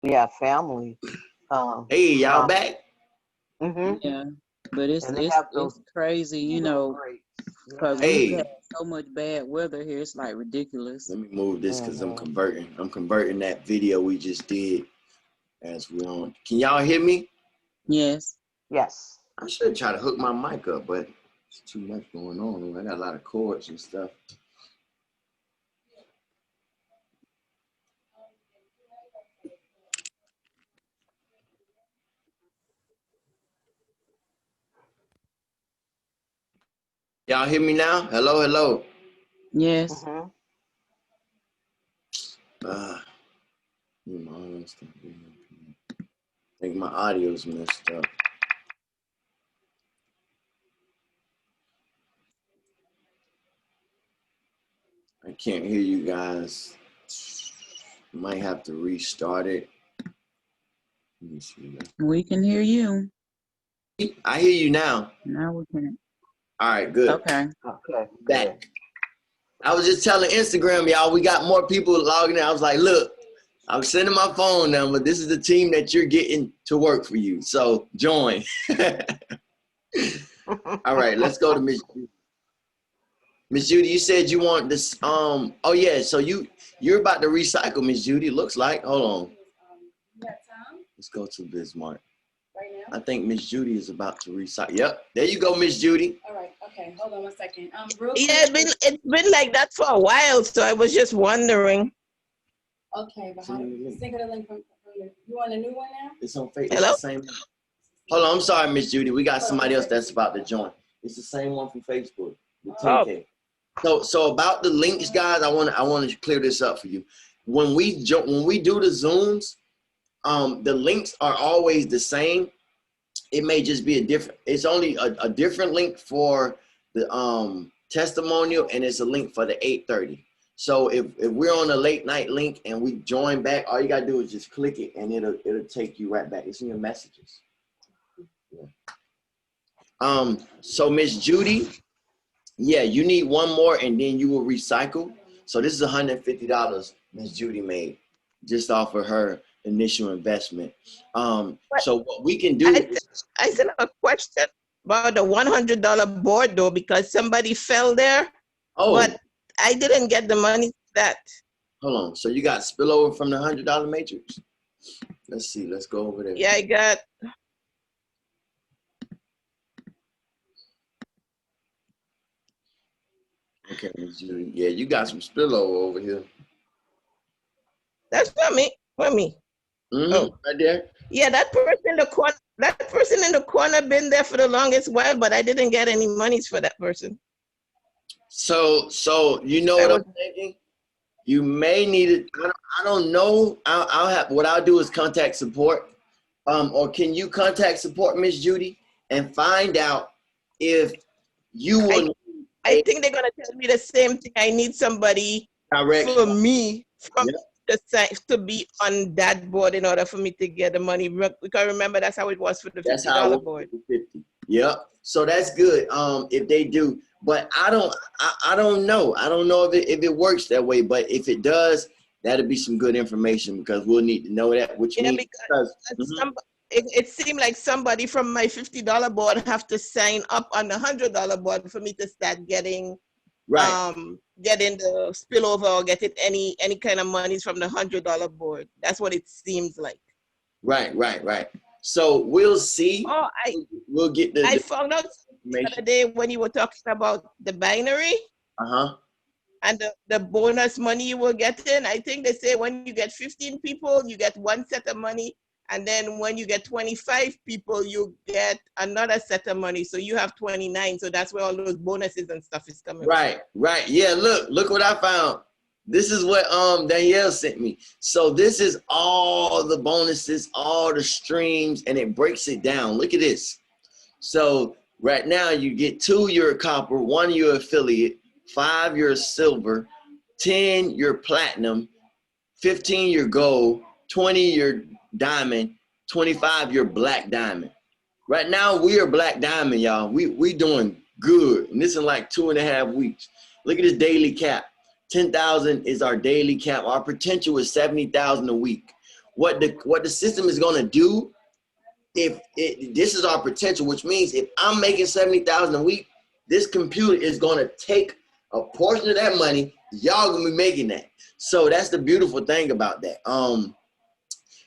Yeah, family. Hey, y'all Um, back? Yeah, but and they have those it's crazy, you little know, breaks. because Yeah. we've Hey, had so much bad weather here. It's like ridiculous. let me move this because I'm Mm-hmm. converting. I'm converting that video we just did as we on. Can y'all hear me? Yes. Yes. I should try to hook my mic up, but it's too much going on. I got a lot of cords and stuff. Y'all hear me now? Hello, hello. Yes. Mm-hmm. I think my audio's messed up. I can't hear you guys. Might have to restart it. Let me see. We can hear you. I hear you now. Now we can. All right, good. Okay. Okay. Good. Back. I was just telling Instagram, y'all, we got more people logging in. I was like, look, I'm sending my phone number. This is the team that you're getting to work for you. So join. All right, let's go to Miss Judy. Miss Judy, you said you want this. Oh yeah, so you're about to recycle, Miss Judy. Looks like. Hold on. Let's go to Bismarck. Right now? I think Miss Judy is about to recycle. Yep, there you go, Miss Judy. All right, okay, hold on one second. Real quick. Yeah, it's been like that for a while, so I was just wondering. Okay, but how do you think of the link from you want a new one now? It's on Facebook. Hello? It's the same. Hold on, I'm sorry, Miss Judy. We got somebody else that's about to join. It's the same one from Facebook. The 10K. So about the links, guys, I want to clear this up for you. When we do the Zooms, the links are always the same. It may just be it's only a different link for the testimonial, and it's a link for the 8:30. So if we're on a late night link and we join back, all you gotta do is just click it and it'll take you right back. It's in your messages. Yeah. So Miss Judy, yeah, you need one more and then you will recycle. So this is $150 Miss Judy made just off of her initial investment. So what we can do I still have a question about the $100 board though, because somebody fell there, but I didn't get the money for that. Hold on. So you got spillover from the $100 matrix? Let's see. Let's go over there. Yeah, I got. Okay, Miss Judy. Yeah, you got some spillover over here. That's for me. For me. Oh, right there. Yeah, that person in the corner. That person in the corner been there for the longest while, but I didn't get any monies for that person. So you know what I'm thinking? You may need it. I don't know. I'll have what I'll do is contact support. Or can you contact support, Miss Judy, and find out if you will. I think they're gonna tell me the same thing. I need somebody for me from the site to be on that board in order for me to get the money. Because remember, that's how it was for the $50 board. 50. Yep. So that's good. If they do, but I don't know. I don't know if it works that way. But if it does, that'll be some good information because we'll need to know that. Which means because it seemed like somebody from my $50 board have to sign up on the $100 board for me to start getting getting the spillover or getting any kind of monies from the $100 board. That's what it seems like. Right. So we'll see. We'll get I found out the other day when you were talking about the binary. And the bonus money you were getting. I think they say when you get 15 people, you get one set of money. And then when you get 25 people, you get another set of money. So you have 29. So that's where all those bonuses and stuff is coming from. Right. Yeah, look what I found. This is what Danielle sent me. So this is all the bonuses, all the streams, and it breaks it down. Look at this. So right now you get 2, you're a copper, 1, you're affiliate, 5, you're a silver, 10, you're platinum, 15, you're gold, 20, you're diamond, 25, you're black diamond. Right now we are black diamond, y'all. We doing good, and this is like 2.5 weeks. Look at this daily cap. 10,000 is our daily cap. Our potential is 70,000 a week. what the system is gonna do, this is our potential, which means if I'm making 70,000 a week, this computer is gonna take a portion of that money. Y'all gonna be making that. So that's the beautiful thing about that.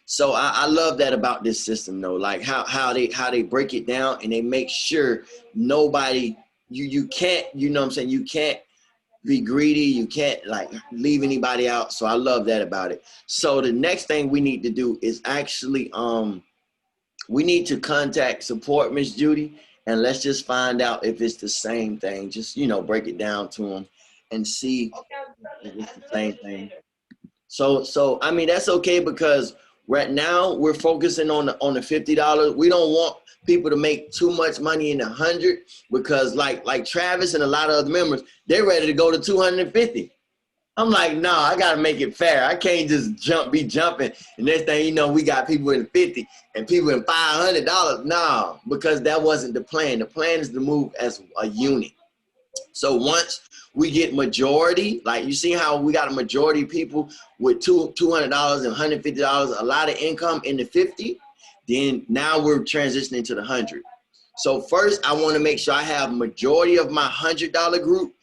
So I love that about this system though, like how they break it down and they make sure nobody, you can't, you know what I'm saying, you can't be greedy, you can't like leave anybody out. So I love that about it. So the next thing we need to do is actually we need to contact support Miss Judy, and let's just find out if it's the same thing. Just, you know, break it down to them and see if it's the same thing. So I mean, that's okay, because right now we're focusing on the $50. We don't want people to make too much money in 100, because like Travis and a lot of other members, they're ready to go to 250. I'm like, no, I gotta make it fair. I can't just be jumping. And next thing you know, we got people in 50 and people in $500. No, because that wasn't the plan. The plan is to move as a unit. So once we get majority, like you see how we got a majority of people with $200 and $150, a lot of income in the 50, then now we're transitioning to the 100. So first, I want to make sure I have majority of my $100 group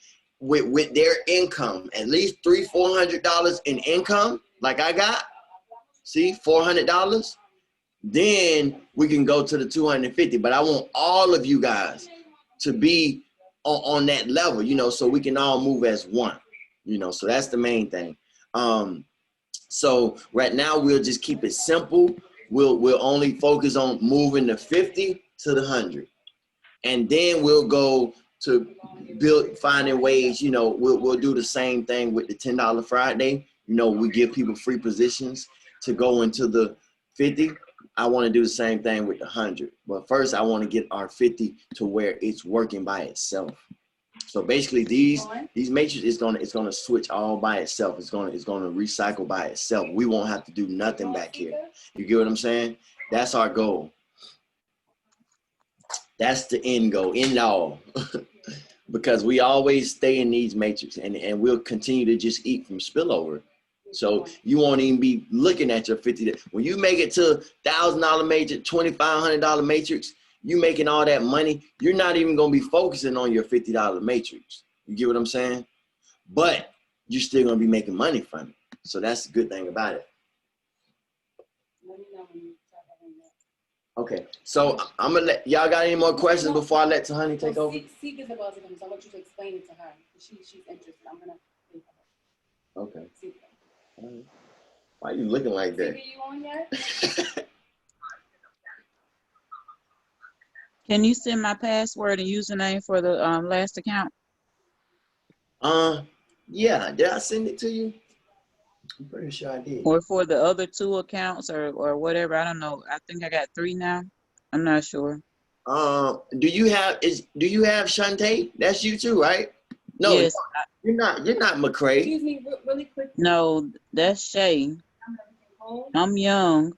with their income, at least $300-400 in income, like I got. See, $400. Then we can go to the 250. But I want all of you guys to be on that level, you know, so we can all move as one, you know. So that's the main thing. So right now we'll just keep it simple. We'll only focus on moving the 50 to the 100, and then we'll go to finding ways, you know, we'll do the same thing with the $10 Friday. You know, we give people free positions to go into the 50. I want to do the same thing with the 100. But first, I want to get our 50 to where it's working by itself. So basically, these matrices it's gonna switch all by itself. It's gonna recycle by itself. We won't have to do nothing back here. You get what I'm saying? That's our goal. That's the end goal, end all. Because we always stay in these matrices, and we'll continue to just eat from spillover. So you won't even be looking at your 50. When you make it to $1,000 matrix, $2,500 matrix, you making all that money, you're not even gonna be focusing on your $50 matrix. You get what I'm saying? But you're still gonna be making money from it. So that's the good thing about it. Okay, so I'm gonna let y'all got any more questions before I let Tahani take over? Seek is about to come, so I want you to explain it to her. She's interested. I'm gonna. Okay. Why are you looking like that? Are you on yet? Can you send my password and username for the last account? Yeah. Did I send it to you? I'm pretty sure I did. Or for the other 2 accounts or whatever. I don't know. I think I got 3 now. I'm not sure. Do you have Shantae? That's you too, right? No, yes. You're not McCray. Excuse me, really quick. No, that's Shay. I'm young.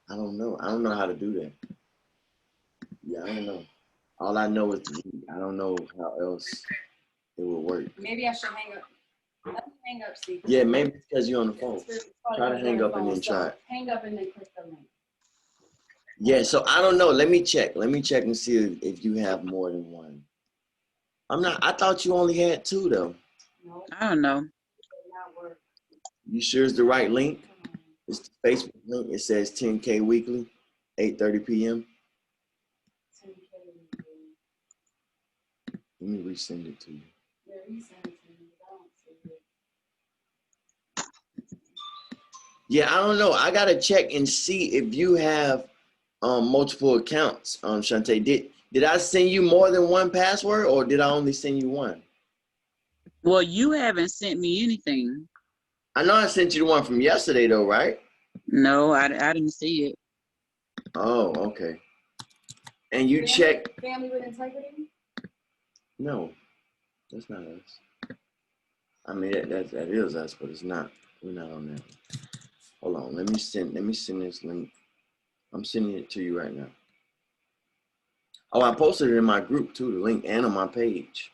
I don't know how to do that. Yeah, I don't know. All I know is I don't know how else it will work. Maybe I should hang up. Let me hang up, see. Yeah, maybe it's because you're on the phone. Try to hang up and then try it. Hang up and then click the link. Yeah, so I don't know. Let me check and see if you have more than one. I thought you only had 2 though. No. I don't know. You sure it's the right link? It's the Facebook link. It says 10K weekly, 8:30 p.m. Let me resend it to you. Yeah, resend it to me. Yeah, I don't know. I gotta check and see if you have multiple accounts. Shantae, did I send you more than one password, or did I only send you one? Well, you haven't sent me anything. I know I sent you the one from yesterday though, right? No, I didn't see it. Oh, okay. And you check. Family with Integrity? No, that's not us. I mean, that is us, but it's not. We're not on that. Hold on. Let me send this link. I'm sending it to you right now. Oh, I posted it in my group too, the link, and on my page.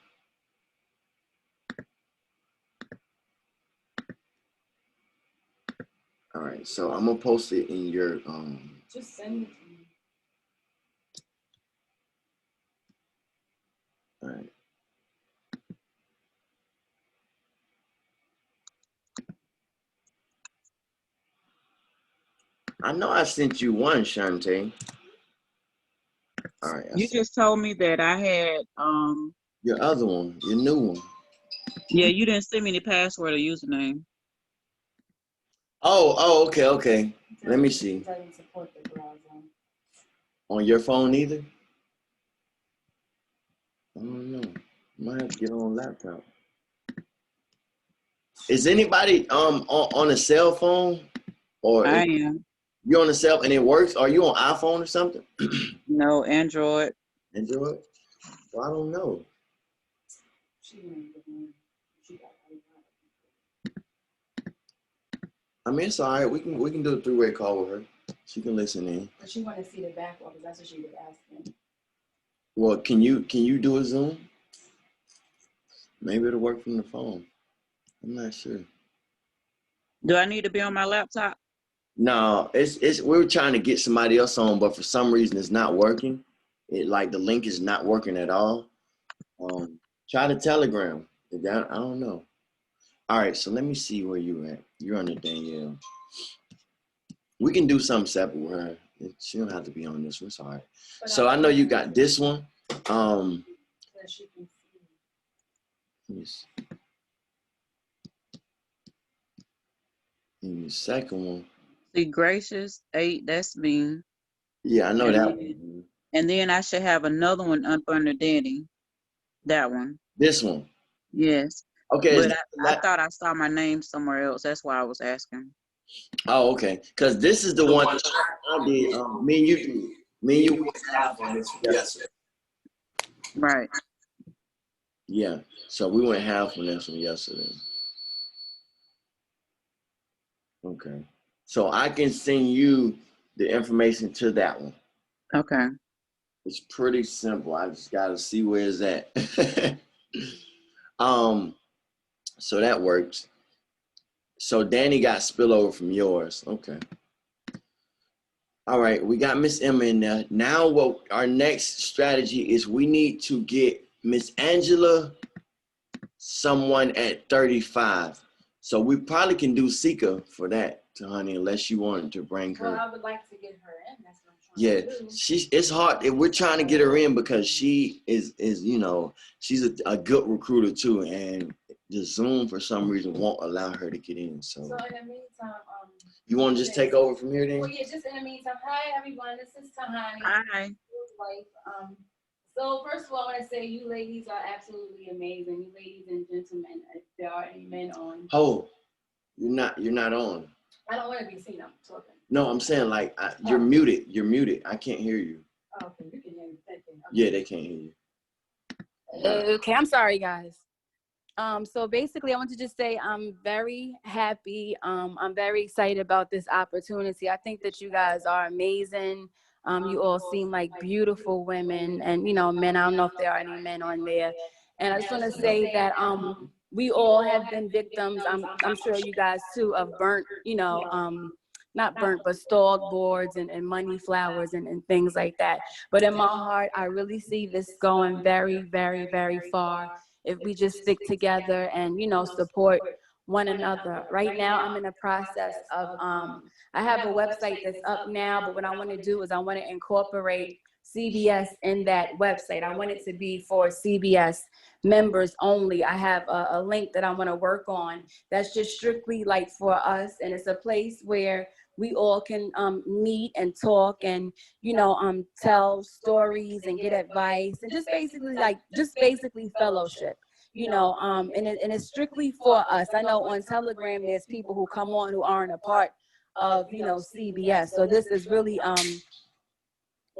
All right, so I'm gonna post it in your Just send it to me. all right. I know I sent you one, Shantae. All right. You just told me that I had Your other one, your new one. yeah, you didn't send me the password or username. Oh, okay. Let me see. Doesn't support the browser. On your phone either? I don't know. Might have to get on laptop. Is anybody on a cell phone or I am. you're on a cell and it works? Are you on iPhone or something? No, Android. Android? Well, I don't know. I mean, it's all right. We can do a three-way call with her. She can listen in. But she want to see the back office. That's what she was asking. Well, can you do a Zoom? Maybe it'll work from the phone. I'm not sure. Do I need to be on my laptop? No, it's we were trying to get somebody else on, but for some reason it's not working. It like the link is not working at all. Try the Telegram. I don't know. All right, so let me see where you're at. You're under Danielle. We can do something separate with her. She don't have to be on this one. It's all right. So I know you got this one. Let me see. And the second one. See, Gracious 8, that's me. Yeah, I know that one. And then I should have another one up under Danny. That one. This one. Yes. Okay. But I thought I saw my name somewhere else. That's why I was asking. Oh, okay. Because this is the one I did. Me and you went half on this yesterday. Right. Yeah. So we went half on this one yesterday. Okay. So I can send you the information to that one. Okay. It's pretty simple. I just gotta see where it's at. So that works. So Danny got spillover from yours. Okay. All right, we got Miss Emma in there. Now what our next strategy is we need to get Miss Angela someone at 35. So we probably can do Sika for that, honey, unless you wanted to bring her. Well, I would like to get her in. That's what I'm trying to do. It's hard. We're trying to get her in because she is she's a good recruiter too, and the Zoom for some reason won't allow her to get in. So in the meantime, you want to just take over from here then? well, yeah, just in the meantime. Hi everyone, this is Tahani. Hi. So first of all, I want to say you ladies are absolutely amazing. You ladies and gentlemen, if there are any men on. Oh, you're not on. I don't want to be seen. I'm talking. No, I'm saying like you're muted. You're muted. I can't hear you. Oh, okay, you can hear me. Okay. Yeah, they can't hear you. Okay, I'm sorry, guys. So basically, I want to just say I'm very happy. I'm very excited about this opportunity. I think that you guys are amazing. You all seem like beautiful women, and men. I don't know if there are any men on there. And I just want to say that we all have been victims. I'm sure you guys too of burnt, not burnt, but stalled boards and money flowers and things like that. But in my heart, I really see this going very, very, very far if we just stick together and, support one another. Right now, I'm in the process of, I have a website that's up now, but what I want to do is I want to incorporate CBS in that website. I want it to be for CBS members only. I have a link that I want to work on that's just strictly like for us, and it's a place where we all can meet and talk and tell stories and get advice and just basically fellowship, and it's strictly for us. I know on Telegram there's people who come on who aren't a part of CBS, so this is really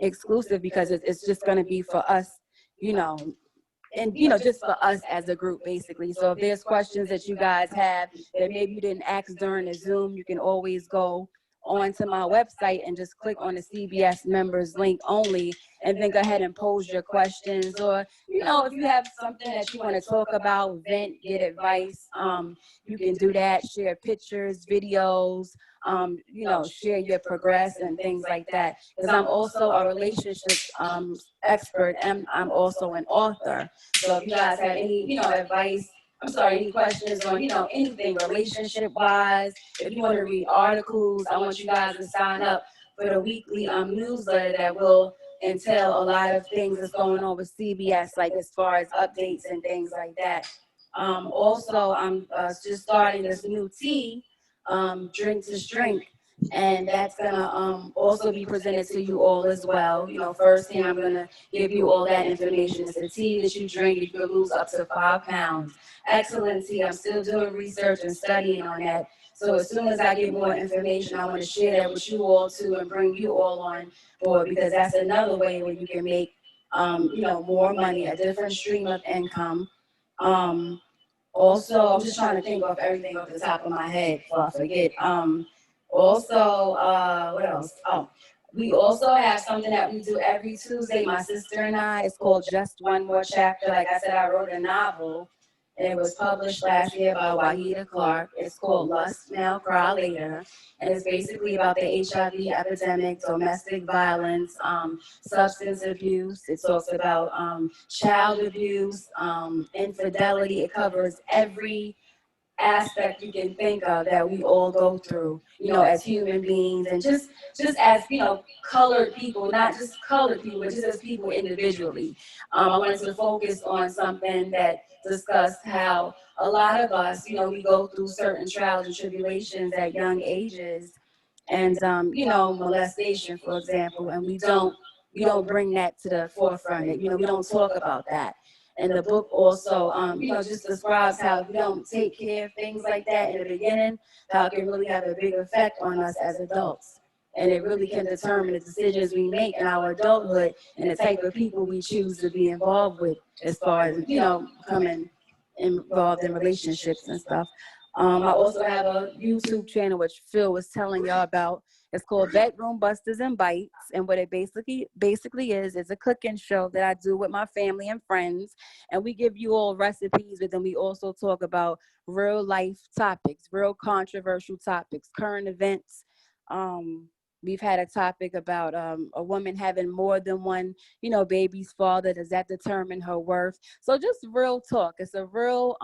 exclusive because it's just going to be for us, and just for us as a group, basically. So if there's questions that you guys have that maybe you didn't ask during the Zoom, you can always go onto my website and just click on the CBS members link only, and then go ahead and pose your questions, or if you have something that you want to talk about, vent, get advice, you can do that. Share pictures, videos, share your progress and things like that. Because I'm also a relationship expert, and I'm also an author. So if you guys have any, advice, any questions on, anything relationship-wise, if you want to read articles, I want you guys to sign up for the weekly newsletter that will entail a lot of things that's going on with CBS, like as far as updates and things like that. Also, I'm just starting this new tea, Drink to Strength, and that's gonna also be presented to you all as well. Firsthand, I'm gonna give you all that information. It's a tea that you drink. You can lose up to 5 pounds. Excellent tea. I'm still doing research and studying on that. So as soon as I get more information, I want to share that with you all too, and bring you all on board, because that's another way where you can make, more money, a different stream of income. Also, I'm just trying to think of everything off the top of my head before I forget. What else? Oh, we also have something that we do every Tuesday, my sister and I. It's called Just One More Chapter. Like I said, I wrote a novel, and it was published last year by Wahida Clark. It's called Lust Now, Cry Later. And it's basically about the HIV epidemic, domestic violence, substance abuse. It talks about child abuse, infidelity. It covers every aspect you can think of that we all go through, as human beings, and just as, colored people, not just colored people, but just as people individually. I wanted to focus on something that discussed how a lot of us, we go through certain trials and tribulations at young ages, and, molestation, for example, and we don't bring that to the forefront. We don't talk about that. And the book also, just describes how if we don't take care of things like that in the beginning, how it can really have a big effect on us as adults. And it really can determine the decisions we make in our adulthood and the type of people we choose to be involved with as far as, becoming involved in relationships and stuff. I also have a YouTube channel, which Phil was telling y'all about. It's called Bedroom Busters and Bites. And what it basically is a cooking show that I do with my family and friends. And we give you all recipes, but then we also talk about real life topics, real controversial topics, current events. We've had a topic about a woman having more than one, baby's father. Does that determine her worth? So just real talk. It's a real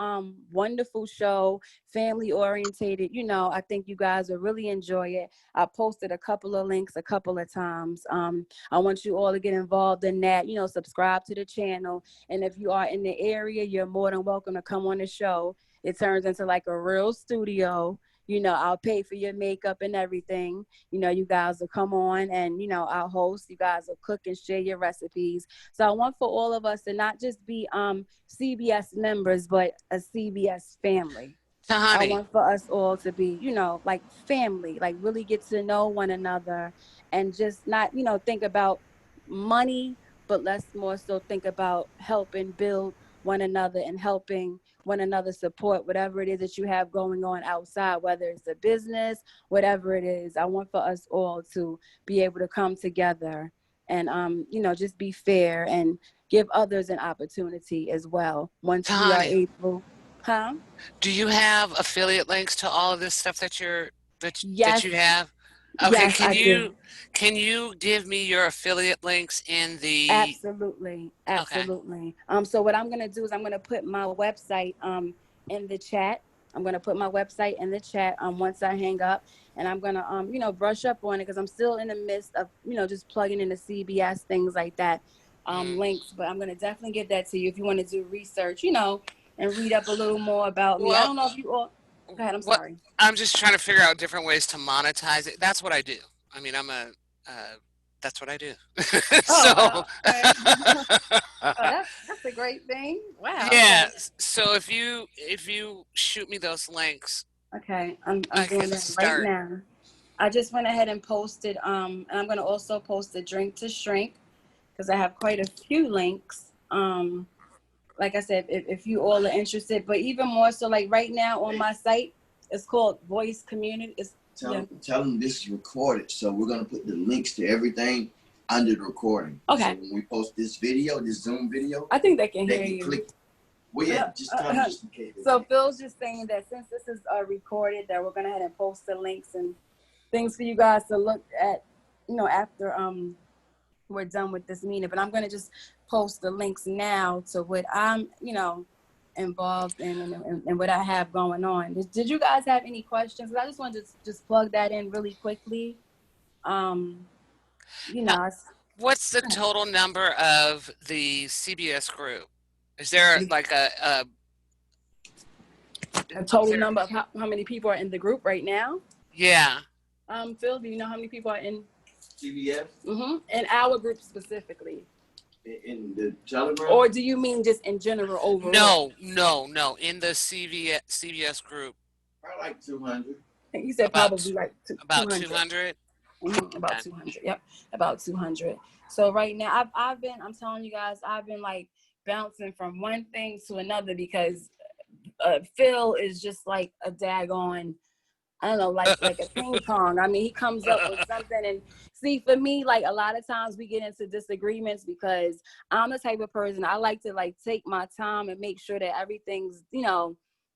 wonderful show, family orientated. I think you guys will really enjoy it. I posted a couple of links a couple of times. I want you all to get involved in that, subscribe to the channel. And if you are in the area, you're more than welcome to come on the show. It turns into like a real studio. I'll pay for your makeup and everything. You guys will come on and, I'll host. You guys will cook and share your recipes. So I want for all of us to not just be CBS members, but a CBS family. I want for us all to be, like family, like really get to know one another and just not, think about money, but let's more so think about helping build one another and helping one another support whatever it is that you have going on outside, whether it's a business, whatever it is. I want for us all to be able to come together and, just be fair and give others an opportunity as well. Once we are able. Do you have affiliate links to all of this stuff that Yes. you have? Okay, yes, can you give me your affiliate links in the Absolutely. Okay. So what I'm gonna do is I'm gonna put my website in the chat. I'm gonna put my website in the chat once I hang up, and I'm gonna brush up on it because I'm still in the midst of just plugging in the CBS, things like that, links. But I'm gonna definitely give that to you if you want to do research, and read up a little more about me. I don't know if you all. Go ahead. I'm sorry. I'm just trying to figure out different ways to monetize it. That's what I do. I mean, that's what I do. That's a great thing. Wow. Yeah. Okay. So if you shoot me those links. Okay, I'm doing that right now. I just went ahead and posted. And I'm going to also post the Drink to Shrink because I have quite a few links. Like I said, if you all are interested, but even more so, like right now on my site, it's called Voice Community. Tell them this is recorded, so we're gonna put the links to everything under the recording. Okay. So when we post this video, this Zoom video, I think they can hear you. Click. Well, yeah, just tell them just in case. So Phil's just saying that since this is recorded, that we're gonna head and post the links and things for you guys to look at, after we're done with this meeting. But I'm going to just post the links now to what I'm, involved in and what I have going on. Did you guys have any questions? I just wanted to just plug that in really quickly. What's the total number of the CBS group? Is there like a total number of how many people are in the group right now? Yeah. Phil, do you know how many people are in CBS? In our group specifically? In the Telegram? Or do you mean just in general overall? No. In the CBS group. Probably like 200. You said probably like about 200. About 200. Yep, about 200. So right now, I'm telling you guys, I've been like bouncing from one thing to another because Phil is just like a daggone, I don't know, like a ping pong. I mean, he comes up with something, and see, for me, like a lot of times we get into disagreements because I'm the type of person, I like to like take my time and make sure that everything's,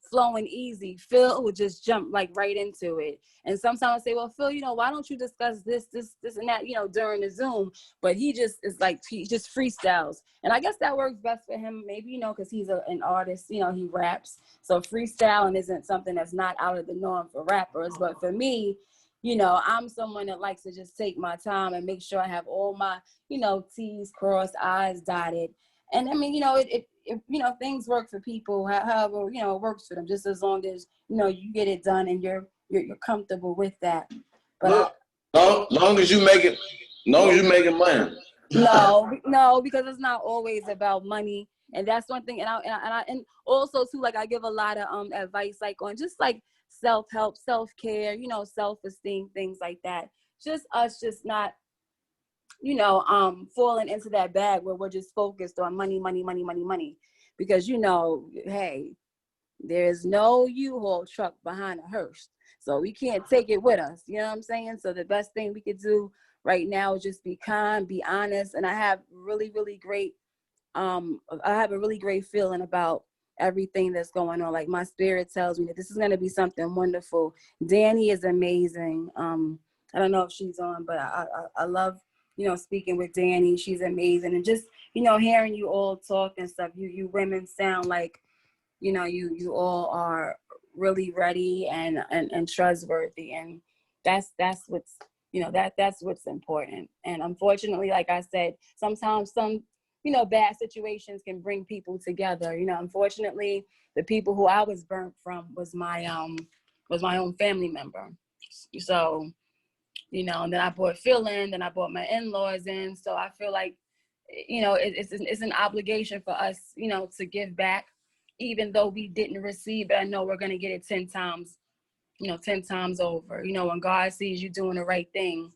flowing easy. Phil would just jump like right into it. And sometimes I say, well, Phil, why don't you discuss this and that, during the Zoom? But he just is like, he just freestyles. And I guess that works best for him, maybe, because he's an artist, he raps. So freestyling isn't something that's not out of the norm for rappers. But for me, I'm someone that likes to just take my time and make sure I have all my, T's crossed, I's dotted. And I mean, if things work for people, however, it works for them, just as long as, you get it done and you're comfortable with that. But long as you make it, making money. No, because it's not always about money. And that's one thing. And also too, like I give a lot of advice, like on just like self-help, self-care, self-esteem, things like that. Just us just not, falling into that bag where we're just focused on money. Because, hey, there's no U-Haul truck behind a hearse. So we can't take it with us. You know what I'm saying? So the best thing we could do right now is just be kind, be honest. And I have really, really great, I have a really great feeling about everything that's going on. Like my spirit tells me that this is going to be something wonderful. Danny is amazing. I don't know if she's on, but I love, speaking with Danny. She's amazing. And just, hearing you all talk and stuff, you women sound like, you all are really ready and trustworthy. And that's what's, that's what's important. And unfortunately, like I said, sometimes some, bad situations can bring people together. Unfortunately, the people who I was burnt from was my own family member. So, and then I brought Phil in, then I brought my in-laws in. So I feel like, it's an obligation for us, to give back, even though we didn't receive it. I know we're going to get it 10 times, 10 times over. When God sees you doing the right thing,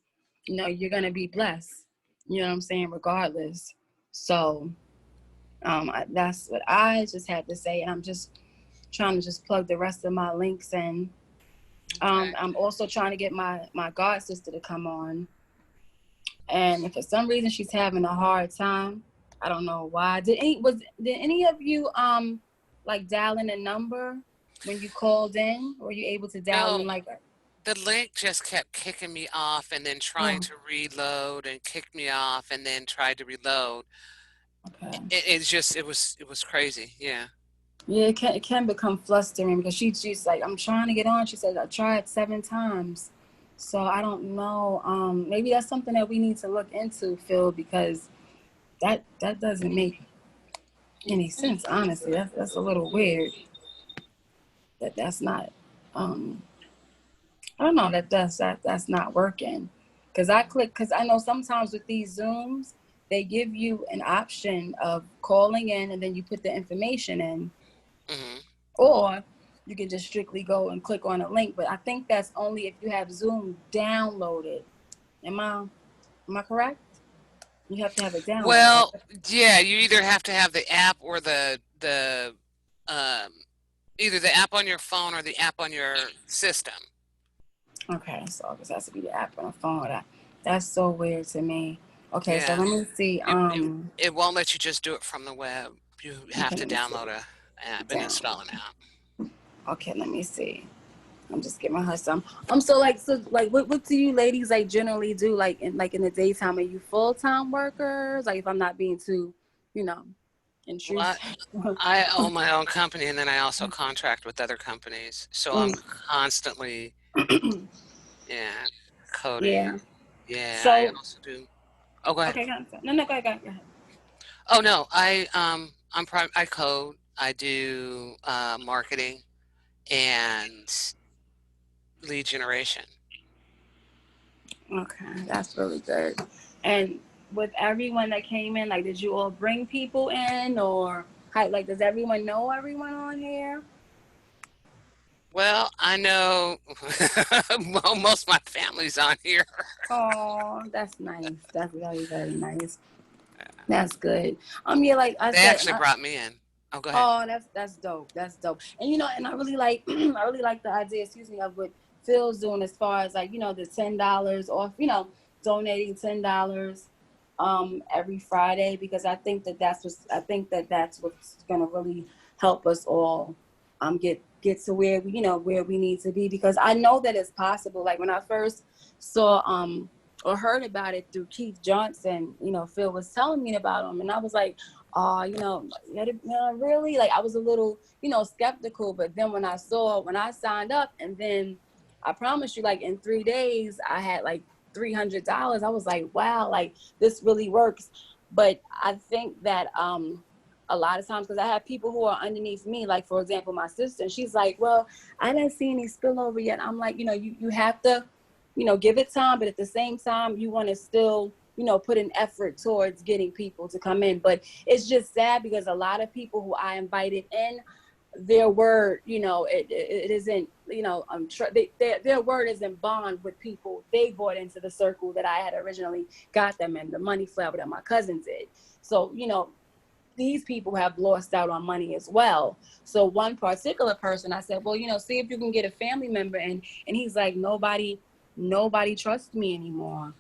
you're going to be blessed. You know what I'm saying? Regardless. So that's what I just had to say. And I'm just trying to just plug the rest of my links in. I'm also trying to get my god sister to come on. And if for some reason she's having a hard time, I don't know why. Did any of you like dial in a number when you called in? Were you able to dial in like the link just kept kicking me off and then trying to reload and kicked me off and then tried to reload. Okay. It was crazy. Yeah. Yeah, it can become flustering because she's like, I'm trying to get on. She said, I tried 7 times. So I don't know. Maybe that's something that we need to look into, Phil, because that doesn't make any sense, honestly. That's a little weird. That's not I don't know, that's not working. Because I know sometimes with these Zooms, they give you an option of calling in and then you put the information in. Mm-hmm. Or you can just strictly go and click on a link. But I think that's only if you have Zoom downloaded. Am I correct? You have to have it downloaded. Well, yeah, you either have to have the app or either the app on your phone or the app on your system. Okay, so this has to be the app on the phone. That's so weird to me. Okay, yeah. So let me see. It won't let you just do it from the web. You have to download an app and install an app. Okay, let me see. I'm just giving her some. So what do you ladies like generally do like in the daytime? Are you full-time workers? Like if I'm not being too, intrusive. Well, I own my own company, and then I also contract with other companies. So I'm constantly, coding. Yeah. Yeah, So I also do. Oh, go ahead. okay, no, go ahead. Oh no, I code. I do marketing and lead generation. Okay, that's really good. And with everyone that came in, like, did you all bring people in, or does everyone know everyone on here? Well, I know most of my family's on here. Oh, that's nice. That's very, very nice. That's good. Yeah, like I They said, actually brought me in. Oh, go ahead. oh, that's dope. That's dope. And and I really like I really like the idea, of what Phil's doing as far as like, the $10 off, donating $10 every Friday, because I think that's what's gonna really help us all get to where where we need to be, because I know that it's possible. Like when I first saw or heard about it through Keith Johnson, Phil was telling me about him, and I was like, oh, really? Like I was a little, skeptical, but then when I signed up, and then I promise you, like in 3 days, I had like $300. I was like, wow, like this really works. But I think that a lot of times, because I have people who are underneath me, like for example, my sister, and she's like, well, I didn't see any spillover yet. I'm like, you have to, give it time, but at the same time, you want to still, put an effort towards getting people to come in. But it's just sad because a lot of people who I invited in, their word, it isn't, their word isn't bond with people they brought into the circle that I had originally got them in, the money flower that my cousin did. So, these people have lost out on money as well. So one particular person, I said, well, see if you can get a family member. And he's like, nobody trusts me anymore.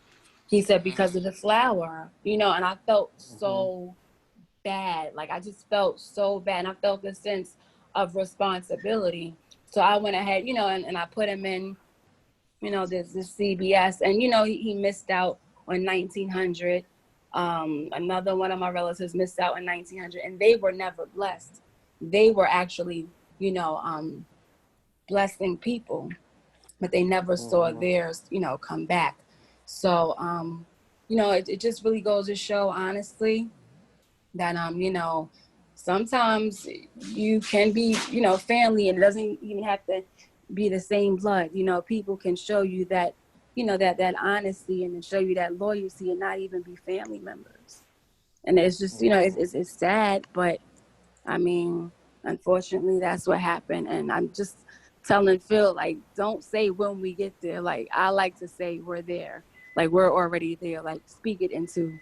He said, because of the flower, and I felt so bad. Like, I just felt so bad. And I felt a sense of responsibility. So I went ahead, and I put him in, this CBS. And, he missed out on 1900. Another one of my relatives missed out on 1900, and they were never blessed. They were actually, blessing people, but they never saw theirs, come back. So, it just really goes to show, honestly, that, sometimes you can be, family, and it doesn't even have to be the same blood. People can show you that, that honesty, and show you that loyalty, and not even be family members. And it's just, it's sad, but I mean, unfortunately, that's what happened. And I'm just telling Phil, like, don't say when we get there. Like, I like to say we're there. Like, we're already there. Like, speak it into,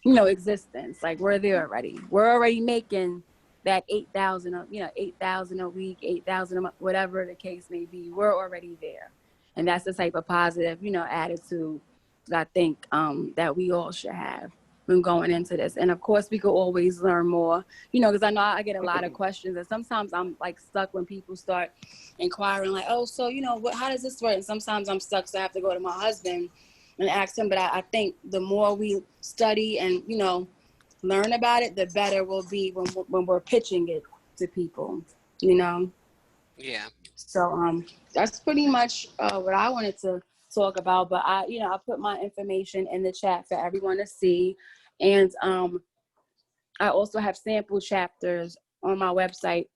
existence. Like, we're there already. We're already making that 8,000, 8,000 a week, 8,000 a month, whatever the case may be. We're already there. And that's the type of positive, attitude that I think that we all should have when going into this. And of course, we could always learn more, because I know I get a lot of questions, and sometimes I'm like stuck when people start inquiring, like, oh, so, how does this work? And sometimes I'm stuck, so I have to go to my husband and ask him. But I think the more we study and, learn about it, the better we'll be when we're pitching it to people, Yeah. So that's pretty much what I wanted to talk about. But I put my information in the chat for everyone to see. And I also have sample chapters on my website,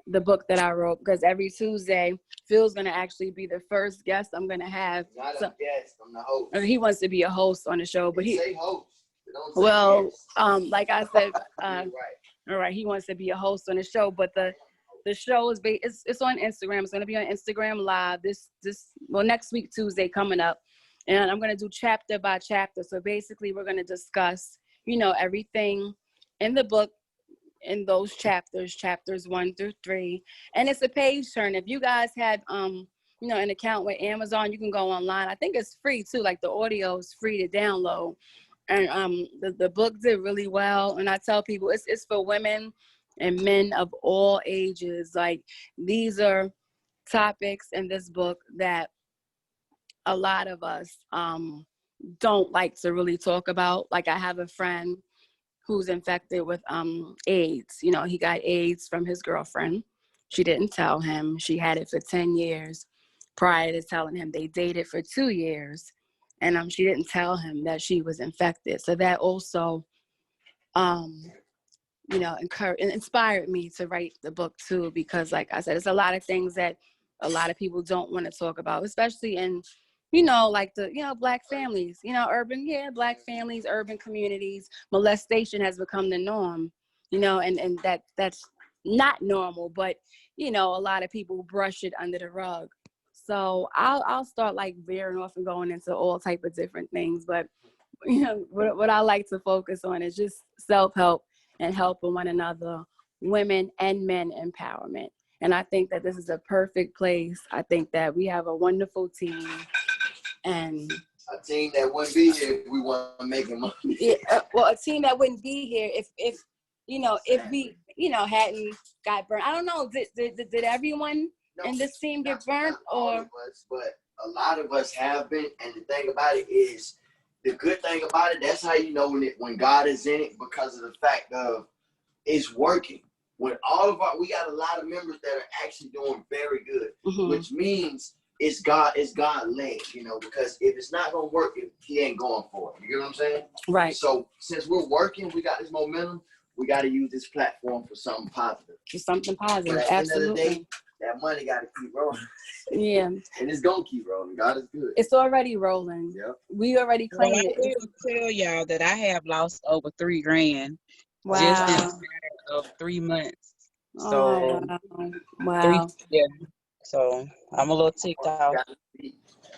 the book that I wrote, because every Tuesday, Phil's going to actually be the first guest I'm going to have. Not a guest, I'm the host. He wants to be a host on the show, but Say host. Don't say well, guest. like I said, Right. all right, he wants to be a host on the show, but the show is it's on Instagram. It's going to be on Instagram Live next week, Tuesday, coming up. And I'm going to do chapter by chapter. So basically, we're going to discuss, everything in the book, in those chapters 1 through 3. And it's a page turn. If you guys had, an account with Amazon, you can go online. I think it's free too. Like the audio is free to download. And the book did really well. And I tell people it's for women and men of all ages. Like, these are topics in this book that a lot of us don't like to really talk about. Like, I have a friend who's infected with AIDS. You know, he got AIDS from his girlfriend. She didn't tell him. She had it for 10 years prior to telling him. They dated for 2 years, and she didn't tell him that she was infected. So that also, you know, inspired me to write the book too, because like I said, it's a lot of things that a lot of people don't want to talk about, especially in, you know, like the, you know, Black families, you know, Black families, urban communities. Molestation has become the norm, you know, and that's not normal, but, you know, a lot of people brush it under the rug. So I'll start like veering off and going into all type of different things. But, you know, what I like to focus on is just self-help and helping one another, women and men empowerment. And I think that this is a perfect place. I think that we have a wonderful team. And a team that wouldn't be here if we weren't making money. Yeah, well, a team that wouldn't be here if you know, if we, you know, hadn't got burnt. I don't know, did everyone in this team get burnt? Not all of us, but a lot of us have been. And the thing about it is, the good thing about it, that's how you know when God is in it, because of the fact of it's working. When all of we got a lot of members that are actually doing very good, which means it's God led, you know, because if it's not gonna work, he ain't going for it. You get what I'm saying? Right. So since we're working, we got this momentum, we got to use this platform for something positive. For something positive, but at absolutely. the end of the day, that money got to keep rolling. Yeah. And it's gonna keep rolling. God is good. It's already rolling. Yep. We already claimed it. I will tell y'all that I have lost over $3 grand Wow. just in a matter of 3 months. So, wow. Yeah. So I'm a little ticked off.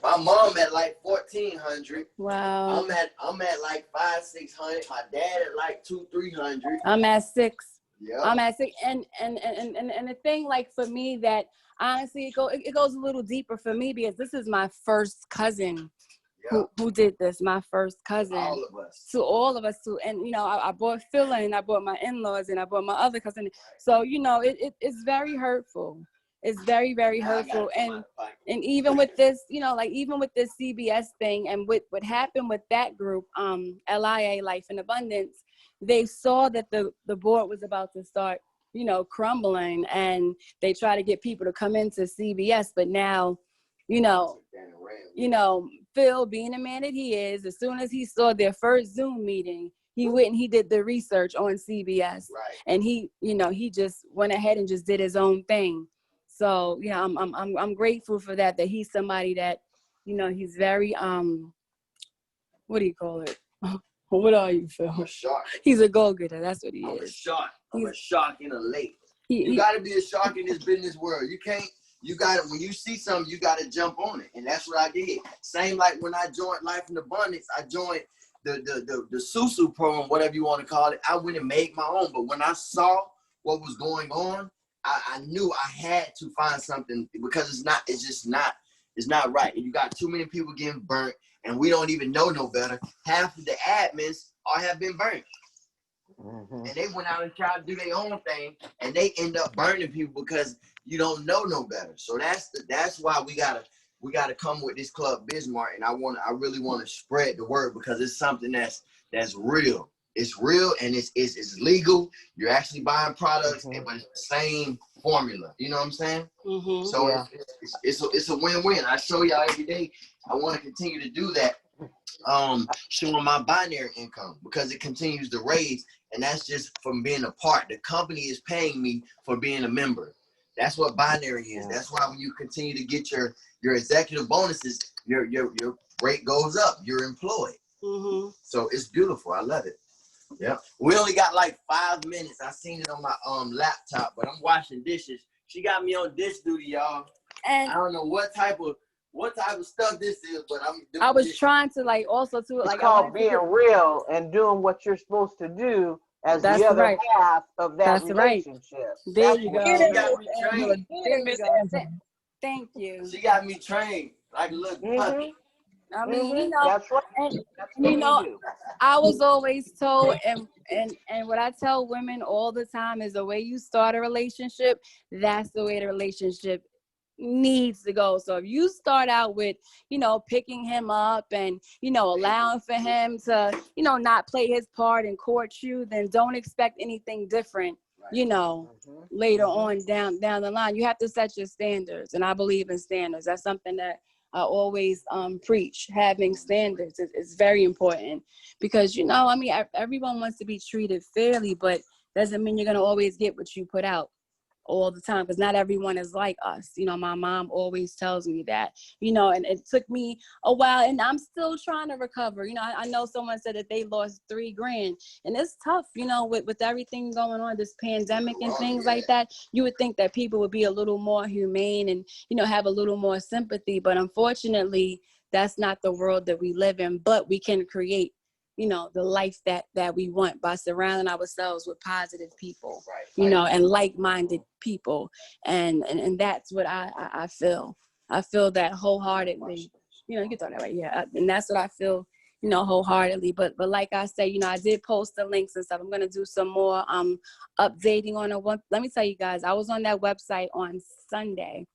My mom at like 1,400. Wow. I'm at like 500-600. My dad at like 200-300. I'm at 6. Yeah. I'm at 6. And the thing, like, for me, that honestly it goes a little deeper for me, because this is my first cousin who did this. My first cousin. All of us. To all of us too. And you know, I brought Phil in, I brought my in-laws, and I brought my other cousin. So, you know, it's very hurtful. It's very, very hurtful. And even with this, you know, like even with this CBS thing and with what happened with that group, LIA, Life in Abundance, they saw that the board was about to start, you know, crumbling, and they try to get people to come into CBS. But now, you know, Phil, being the man that he is, as soon as he saw their first Zoom meeting, he went and he did the research on CBS. Right. And he, you know, he just went ahead and just did his own thing. So, you know, I'm grateful for that he's somebody that, you know, he's very, what do you call it? What are you, Phil? I'm a shark. He's a go-getter. That's what he I'm is. a shark. I'm a shark in a lake. You got to be a shark in this business world. You got to, when you see something, you got to jump on it. And that's what I did. Same like when I joined Life in Abundance, I joined the Susu program, whatever you want to call it. I went and made my own. But when I saw what was going on, I knew I had to find something, because it's not right. And you got too many people getting burnt, and we don't even know no better. Half of the admins have been burnt. And they went out and tried to do their own thing, and they end up burning people because you don't know no better. So that's why we gotta come with this Club Bismarck, and I really want to spread the word, because it's something that's real. It's real, and it's legal. You're actually buying products, but it's the same formula. You know what I'm saying? So it's a win-win. I show y'all every day. I want to continue to do that. Showing my binary income, because it continues to raise, and that's just from being a part. The company is paying me for being a member. That's what binary is. That's why when you continue to get your executive bonuses, your rate goes up. You're employed. So it's beautiful. I love it. Yeah. We only got like 5 minutes. I seen it on my laptop, but I'm washing dishes. She got me on dish duty, y'all. And I don't know what type of stuff this is, but I'm doing I was trying to like also too, like, it's called being real and doing what you're supposed to do as the other half of that relationship. There you go. She got me trained. There you go. Thank you. She got me trained like a little puppy. I mean, you know, that's right. And, you know, I was always told, and what I tell women all the time is, the way you start a relationship, that's the way the relationship needs to go. So if you start out with, you know, picking him up and, you know, allowing for him to, you know, not play his part and court you, then don't expect anything different, you know, later on down the line. You have to set your standards, and I believe in standards. That's something that I always preach. Having standards is very important, because, you know, I mean, everyone wants to be treated fairly, but doesn't mean you're going to always get what you put out all the time, because not everyone is like us. You know, my mom always tells me that, you know, and it took me a while, and I'm still trying to recover. You know, I know someone said that they lost $3,000, and it's tough, you know, with everything going on, this pandemic and things like that. You would think that people would be a little more humane and, you know, have a little more sympathy, but unfortunately, that's not the world that we live in. But we can create, you know, the life that we want by surrounding ourselves with positive people, you know, and like-minded people. And that's what I feel. I feel that wholeheartedly. You know, you can throw that right. Yeah. And that's what I feel, you know, wholeheartedly. But like I say, you know, I did post the links and stuff. I'm going to do some more updating on it. Let me tell you guys, I was on that website on Sunday.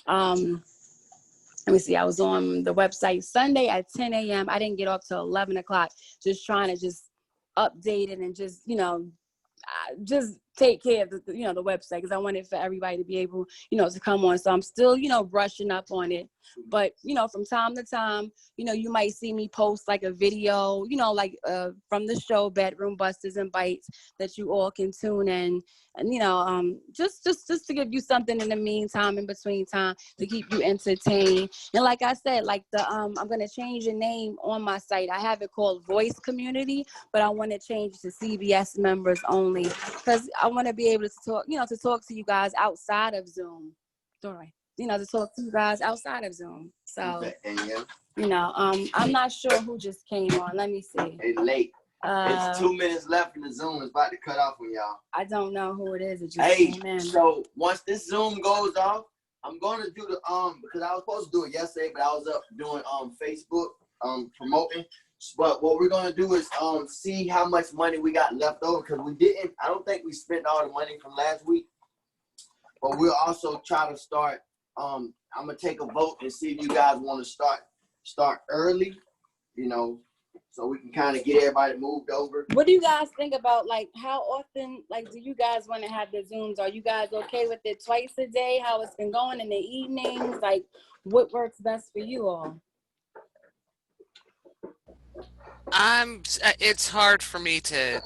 Let me see, I was on the website Sunday at 10 a.m. I didn't get off till 11 o'clock, just trying to just update it and just, you know, just take care of the, you know, the website, because I wanted for everybody to be able, you know, to come on. So I'm still, you know, brushing up on it. But, you know, from time to time, you know, you might see me post like a video, you know, like from the show Bedroom Busters and Bites, that you all can tune in, and, you know, just to give you something in the meantime, in between time, to keep you entertained. And like I said, like I'm going to change the name on my site. I have it called Voice Community, but I want to change it to CBS members only, because I want to be able to talk, you know, to talk to you guys outside of Zoom. All right. You know, to talk to you guys outside of Zoom. So, you know, I'm not sure who just came on. Let me see. It's late. It's 2 minutes left in the Zoom. It's about to cut off on y'all. I don't know who it is. It just came in. So once this Zoom goes off, I'm going to do the, because I was supposed to do it yesterday, but I was up doing Facebook promoting. But what we're going to do is see how much money we got left over, because I don't think we spent all the money from last week. But we'll also try to start, I'm going to take a vote and see if you guys want to start early, you know, so we can kind of get everybody moved over. What do you guys think about, like, how often, like, do you guys want to have the Zooms? Are you guys okay with it twice a day? How it's been going in the evenings? Like, what works best for you all? It's hard for me to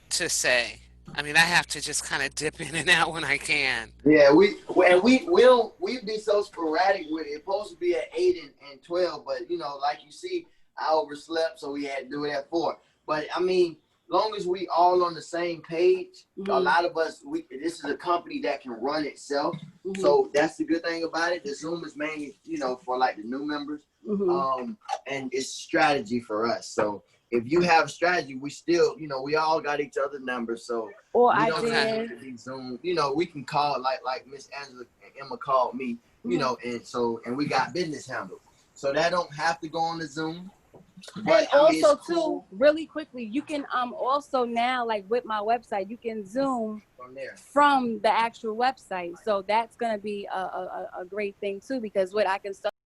say. I mean, I have to just kind of dip in and out when I can. Yeah, we be so sporadic with it. It's supposed to be at 8 and 12, but, you know, like you see, I overslept, so we had to do it at 4. But I mean, long as we all on the same page, a lot of us, this is a company that can run itself. So that's the good thing about it. The Zoom is mainly, you know, for like the new members, and it's strategy for us. So if you have strategy, we still, you know, we all got each other's numbers. So or we don't have to be Zoom. You know, we can call like Miss Angela and Emma called me, you know, and we got business handled. So that don't have to go on the Zoom. But, and also too, really quickly, you can also now, like with my website, you can Zoom from the actual website. So that's gonna be a great thing too, because what I can start